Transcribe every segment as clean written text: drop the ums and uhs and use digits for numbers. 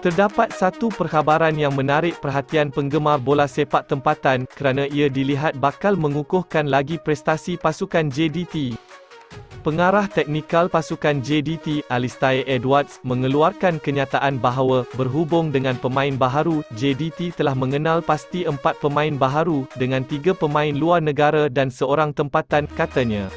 Terdapat satu perkhabaran yang menarik perhatian penggemar bola sepak tempatan, kerana ia dilihat bakal mengukuhkan lagi prestasi pasukan JDT. Pengarah teknikal pasukan JDT, Alistair Edwards, mengeluarkan kenyataan bahawa, berhubung dengan pemain baharu, JDT telah mengenal pasti 4 pemain baharu, dengan 3 pemain luar negara dan seorang tempatan, katanya.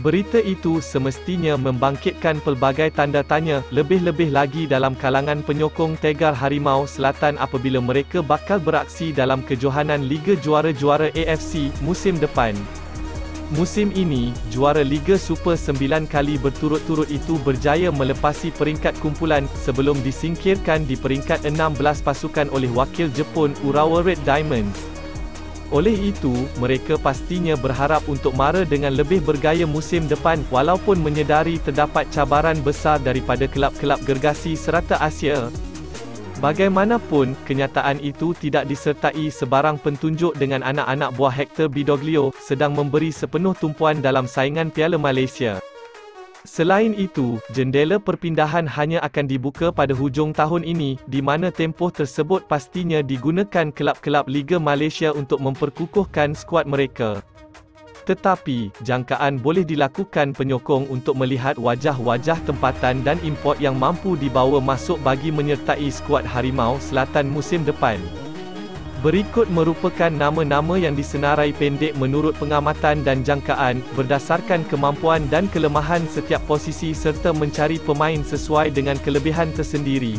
Berita itu semestinya membangkitkan pelbagai tanda tanya, lebih-lebih lagi dalam kalangan penyokong Tegar Harimau Selatan apabila mereka bakal beraksi dalam kejohanan Liga Juara-Juara AFC, musim depan. Musim ini, juara Liga Super 9 kali berturut-turut itu berjaya melepasi peringkat kumpulan, sebelum disingkirkan di peringkat 16 pasukan oleh wakil Jepun, Urawa Red Diamonds. Oleh itu, mereka pastinya berharap untuk mara dengan lebih bergaya musim depan, walaupun menyedari terdapat cabaran besar daripada kelab-kelab gergasi serata Asia. Bagaimanapun, kenyataan itu tidak disertai sebarang pentunjuk dengan anak-anak buah Hector Bidoglio sedang memberi sepenuh tumpuan dalam saingan Piala Malaysia. Selain itu, jendela perpindahan hanya akan dibuka pada hujung tahun ini, di mana tempoh tersebut pastinya digunakan kelab-kelab Liga Malaysia untuk memperkukuhkan skuad mereka. Tetapi, jangkaan boleh dilakukan penyokong untuk melihat wajah-wajah tempatan dan import yang mampu dibawa masuk bagi menyertai skuad Harimau Selatan musim depan. Berikut merupakan nama-nama yang disenarai pendek menurut pengamatan dan jangkaan, berdasarkan kemampuan dan kelemahan setiap posisi serta mencari pemain sesuai dengan kelebihan tersendiri.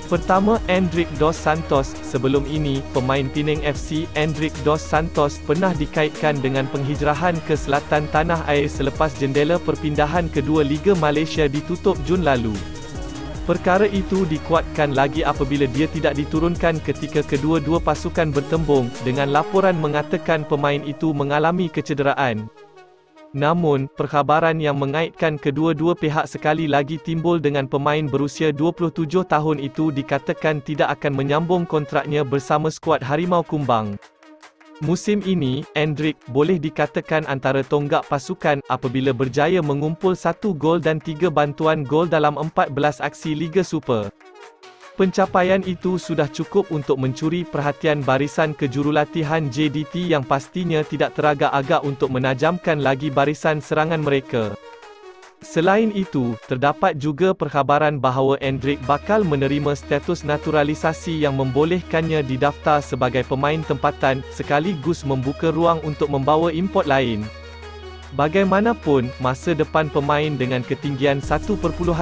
Pertama, Endrick Dos Santos. Sebelum ini, pemain Penang FC, Endrick Dos Santos, pernah dikaitkan dengan penghijrahan ke selatan tanah air selepas jendela perpindahan kedua Liga Malaysia ditutup Jun lalu. Perkara itu dikuatkan lagi apabila dia tidak diturunkan ketika kedua-dua pasukan bertembung, dengan laporan mengatakan pemain itu mengalami kecederaan. Namun, perkhabaran yang mengaitkan kedua-dua pihak sekali lagi timbul dengan pemain berusia 27 tahun itu dikatakan tidak akan menyambung kontraknya bersama skuad Harimau Kumbang. Musim ini, Endrick boleh dikatakan antara tonggak pasukan apabila berjaya mengumpul 1 gol dan 3 bantuan gol dalam 14 aksi Liga Super. Pencapaian itu sudah cukup untuk mencuri perhatian barisan kejurulatihan JDT yang pastinya tidak teragak-agak untuk menajamkan lagi barisan serangan mereka. Selain itu, terdapat juga perkhabaran bahawa Endrick bakal menerima status naturalisasi yang membolehkannya didaftar sebagai pemain tempatan, sekaligus membuka ruang untuk membawa import lain. Bagaimanapun, masa depan pemain dengan ketinggian 1.82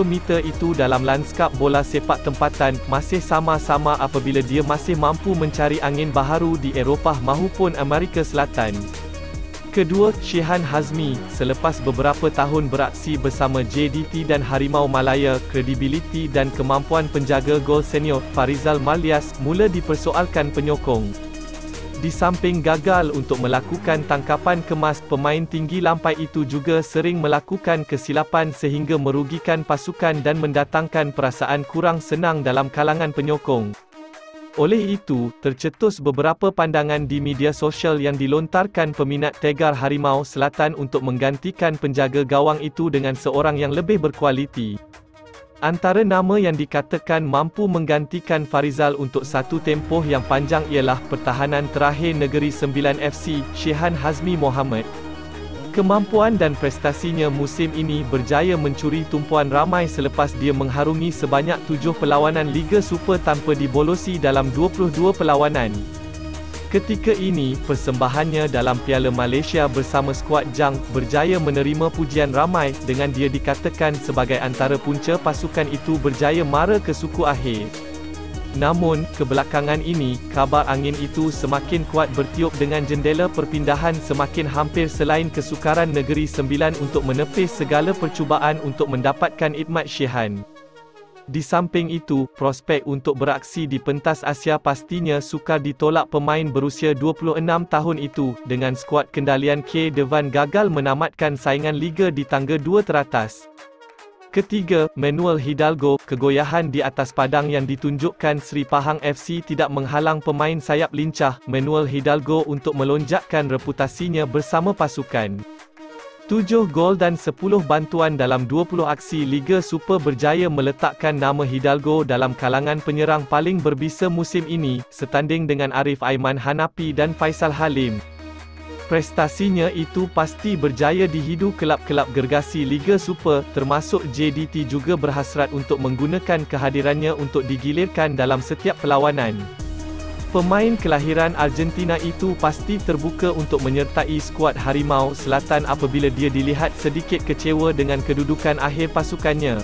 meter itu dalam lanskap bola sepak tempatan, masih sama-sama apabila dia masih mampu mencari angin baharu di Eropah maupun Amerika Selatan. Kedua, Shehan Hazmi, selepas beberapa tahun beraksi bersama JDT dan Harimau Malaya, kredibiliti dan kemampuan penjaga gol senior, Farizal Malias, mula dipersoalkan penyokong. Di samping gagal untuk melakukan tangkapan kemas, pemain tinggi lampai itu juga sering melakukan kesilapan sehingga merugikan pasukan dan mendatangkan perasaan kurang senang dalam kalangan penyokong. Oleh itu, tercetus beberapa pandangan di media sosial yang dilontarkan peminat Tegar Harimau Selatan untuk menggantikan penjaga gawang itu dengan seorang yang lebih berkualiti. Antara nama yang dikatakan mampu menggantikan Farizal untuk satu tempoh yang panjang ialah pertahanan terakhir Negeri Sembilan FC, Shehan Hazmi Mohamad. Kemampuan dan prestasinya musim ini berjaya mencuri tumpuan ramai selepas dia mengharungi sebanyak 7 perlawanan Liga Super tanpa dibolosi dalam 22 perlawanan. Ketika ini, persembahannya dalam Piala Malaysia bersama skuad Jang berjaya menerima pujian ramai, dengan dia dikatakan sebagai antara punca pasukan itu berjaya mara ke suku akhir. Namun, kebelakangan ini, kabar angin itu semakin kuat bertiup dengan jendela perpindahan semakin hampir selain kesukaran Negeri Sembilan untuk menepis segala percubaan untuk mendapatkan khidmat Shehan. Di samping itu, prospek untuk beraksi di pentas Asia pastinya sukar ditolak pemain berusia 26 tahun itu, dengan skuad kendalian K. Devan gagal menamatkan saingan Liga di tangga 2 teratas. Ketiga, Manuel Hidalgo, kegoyahan di atas padang yang ditunjukkan Sri Pahang FC tidak menghalang pemain sayap lincah, Manuel Hidalgo untuk melonjakkan reputasinya bersama pasukan. 7 gol dan 10 bantuan dalam 20 aksi Liga Super berjaya meletakkan nama Hidalgo dalam kalangan penyerang paling berbisa musim ini, setanding dengan Arif Aiman Hanapi dan Faisal Halim. Prestasinya itu pasti berjaya dihidu kelab-kelab gergasi Liga Super, termasuk JDT juga berhasrat untuk menggunakan kehadirannya untuk digilirkan dalam setiap perlawanan. Pemain kelahiran Argentina itu pasti terbuka untuk menyertai skuad Harimau Selatan apabila dia dilihat sedikit kecewa dengan kedudukan akhir pasukannya.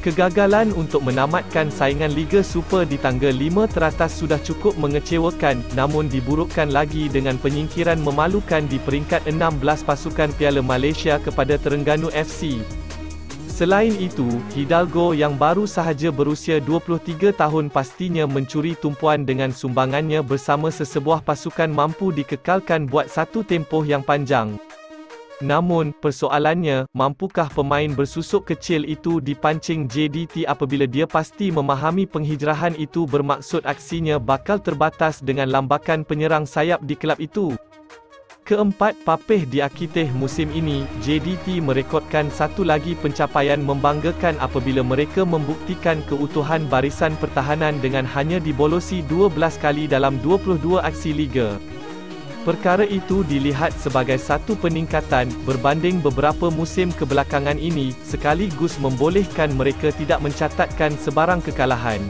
Kegagalan untuk menamatkan saingan Liga Super di tangga 5 teratas sudah cukup mengecewakan, namun diburukkan lagi dengan penyingkiran memalukan di peringkat 16 pasukan Piala Malaysia kepada Terengganu FC. Selain itu, Hidalgo yang baru sahaja berusia 23 tahun pastinya mencuri tumpuan dengan sumbangannya bersama sesebuah pasukan mampu dikekalkan buat satu tempoh yang panjang. Namun, persoalannya, mampukah pemain bersusuk kecil itu dipancing JDT apabila dia pasti memahami penghijrahan itu bermaksud aksinya bakal terbatas dengan lambakan penyerang sayap di kelab itu? Keempat papih di Akitih musim ini, JDT merekodkan satu lagi pencapaian membanggakan apabila mereka membuktikan keutuhan barisan pertahanan dengan hanya dibolosi 12 kali dalam 22 aksi liga. Perkara itu dilihat sebagai satu peningkatan, berbanding beberapa musim kebelakangan ini, sekaligus membolehkan mereka tidak mencatatkan sebarang kekalahan.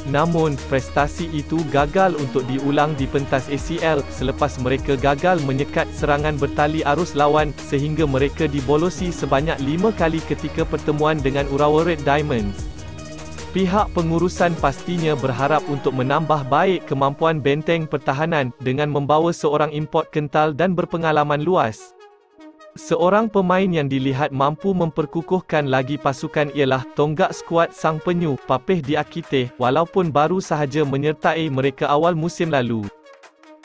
Namun, prestasi itu gagal untuk diulang di pentas ACL, selepas mereka gagal menyekat serangan bertali arus lawan, sehingga mereka dibolosi sebanyak 5 kali ketika pertemuan dengan Urawa Red Diamonds. Pihak pengurusan pastinya berharap untuk menambah baik kemampuan benteng pertahanan, dengan membawa seorang import kental dan berpengalaman luas. Seorang pemain yang dilihat mampu memperkukuhkan lagi pasukan ialah tonggak skuad Sang Penyu, Papih di Akitih, walaupun baru sahaja menyertai mereka awal musim lalu.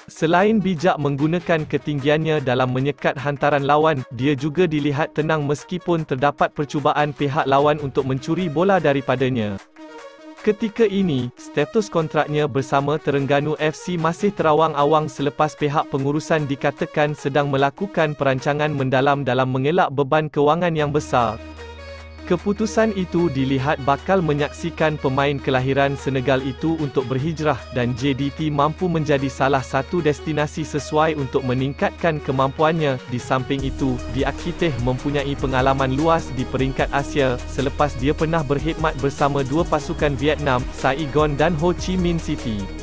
Selain bijak menggunakan ketinggiannya dalam menyekat hantaran lawan, dia juga dilihat tenang meskipun terdapat percubaan pihak lawan untuk mencuri bola daripadanya. Ketika ini, status kontraknya bersama Terengganu FC masih terawang-awang selepas pihak pengurusan dikatakan sedang melakukan perancangan mendalam dalam mengelak beban kewangan yang besar. Keputusan itu dilihat bakal menyaksikan pemain kelahiran Senegal itu untuk berhijrah, dan JDT mampu menjadi salah satu destinasi sesuai untuk meningkatkan kemampuannya. Di samping itu, di Akitih mempunyai pengalaman luas di peringkat Asia, selepas dia pernah berkhidmat bersama dua pasukan Vietnam, Saigon dan Ho Chi Minh City.